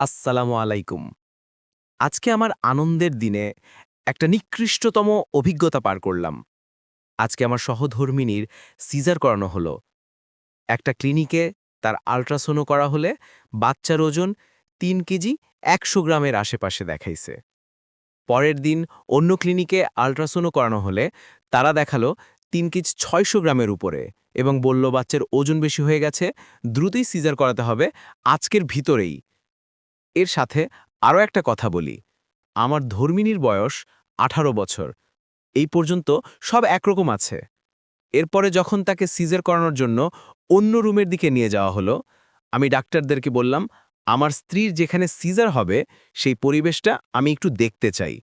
আসসালামু আলাইকুম। আজকে আমার আনন্দের দিনে একটা নিকৃষ্টতম অভিজ্ঞতা পার করলাম। আজকে আমার সহধর্মিণীর সিজার করানো হলো। একটা ক্লিনিকে তার আল্ট্রাসোনো করা হলে বাচ্চার ওজন ৩ কেজি ১০০ গ্রামের আশেপাশে দেখাইছে। পরের দিন অন্য ক্লিনিকে আল্ট্রাসোনো করানো হলে তারা দেখালো ৩ কেজি ৬০০ গ্রামের উপরে এবং বলল বাচ্চার ওজন বেশি হয়ে গেছে, দ্রুতই সিজার করাতে হবে আজকের ভিতরেই। এর সাথে আরও একটা কথা বলি, আমার ধর্মিণীর বয়স ১৮ বছর। এই পর্যন্ত সব একরকম আছে। এরপরে যখন তাকে সিজার করানোর জন্য অন্য রুমের দিকে নিয়ে যাওয়া হলো, আমি ডাক্তারদেরকে বললাম, আমার স্ত্রীর যেখানে সিজার হবে সেই পরিবেশটা আমি একটু দেখতে চাই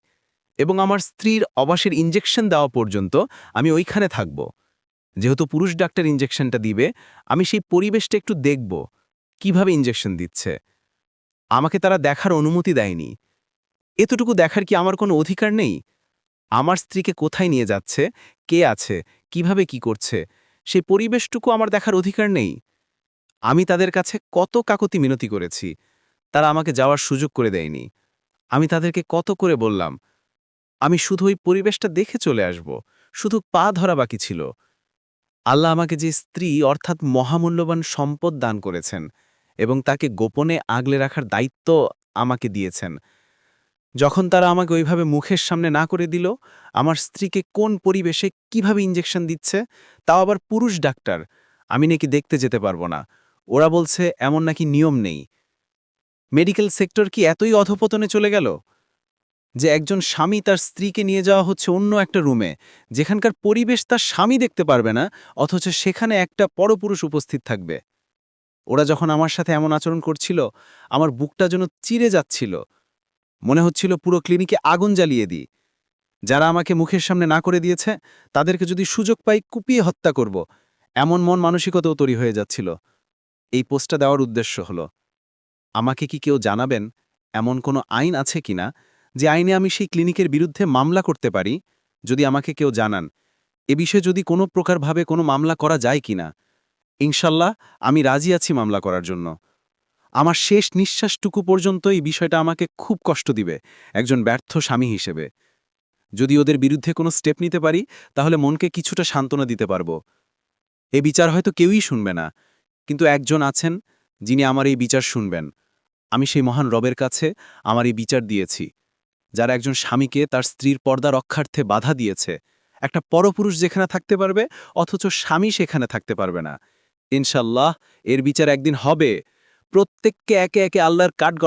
এবং আমার স্ত্রীর অবাসের ইনজেকশন দেওয়া পর্যন্ত আমি ওইখানে থাকব। যেহেতু পুরুষ ডাক্তার ইনজেকশনটা দিবে, আমি সেই পরিবেশটা একটু দেখব, কিভাবে ইনজেকশন দিচ্ছে। আমাকে তারা দেখার অনুমতি দেয়নি। এতটুকু দেখার কি আমার কোনো অধিকার নেই? আমার স্ত্রীকে কোথায় নিয়ে যাচ্ছে, কে আছে, কিভাবে কি করছে, সেই পরিবেশটুকু আমার দেখার অধিকার নেই? আমি তাদের কাছে কত কাকতি মিনতি করেছি, তারা আমাকে যাওয়ার সুযোগ করে দেয়নি। আমি তাদেরকে কত করে বললাম, আমি শুধু ওই পরিবেশটা দেখে চলে আসব, শুধু পা ধরা বাকি ছিল। আল্লাহ আমাকে যে স্ত্রী অর্থাৎ মহামূল্যবান সম্পদ দান করেছেন এবং তাকে গোপনে আগলে রাখার দায়িত্ব আমাকে দিয়েছেন। যখন তারা আমাকে ওইভাবে মুখের সামনে না করে দিল, আমার স্ত্রীকে কোন পরিবেশে কিভাবে ইনজেকশন দিচ্ছে, তাও আবার পুরুষ ডাক্তার, আমি নাকি দেখতে যেতে পারবো না। ওরা বলছে এমন নাকি নিয়ম নেই। মেডিকেল সেক্টর কি এতই অধঃপতনে চলে গেল যে একজন স্বামী তার স্ত্রীকে নিয়ে যাওয়া হচ্ছে অন্য একটা রুমে, যেখানকার পরিবেশ তার স্বামী দেখতে পারবে না, অথচ সেখানে একটা পরপুরুষ উপস্থিত থাকবে। ওরা যখন আমার সাথে এমন আচরণ করছিল, আমার বুকটা যেন চিরে যাচ্ছিল। মনে হচ্ছিল পুরো ক্লিনিকে আগুন জ্বালিয়ে দিই। যারা আমাকে মুখের সামনে না করে দিয়েছে, তাদেরকে যদি সুযোগ পাই কুপিয়ে হত্যা করব, এমন মন মানসিকতাও তৈরি হয়ে যাচ্ছিল। এই পোস্টটা দেওয়ার উদ্দেশ্য হলো, আমাকে কি কেউ জানাবেন এমন কোনো আইন আছে কিনা যে আইনে আমি সেই ক্লিনিকের বিরুদ্ধে মামলা করতে পারি? যদি আমাকে কেউ জানান, এ বিষয়ে যদি কোনো প্রকারভাবে কোনো মামলা করা যায় কিনা, ইনশাল্লাহ আমি রাজি আছি মামলা করার জন্য। আমার শেষ নিঃশ্বাসটুকু পর্যন্ত এই বিষয়টা আমাকে খুব কষ্ট দিবে একজন ব্যর্থ স্বামী হিসেবে। যদি ওদের বিরুদ্ধে কোনো স্টেপ নিতে পারি, তাহলে মনকে কিছুটা সান্ত্বনা দিতে পারব। এ বিচার হয়তো কেউই শুনবে না, কিন্তু একজন আছেন যিনি আমার এই বিচার শুনবেন। আমি সেই মহান রবের কাছে আমার এই বিচার দিয়েছি, যারা একজন স্বামীকে তার স্ত্রীর পর্দা রক্ষার্থে বাধা দিয়েছে। একটা পরপুরুষ যেখানে থাকতে পারবে, অথচ স্বামী সেখানে থাকতে পারবে না। ইনশাল্লাহ এর বিচার একদিন হবে। প্রত্যেককে একে একে আল্লাহর কাঠগড়ায়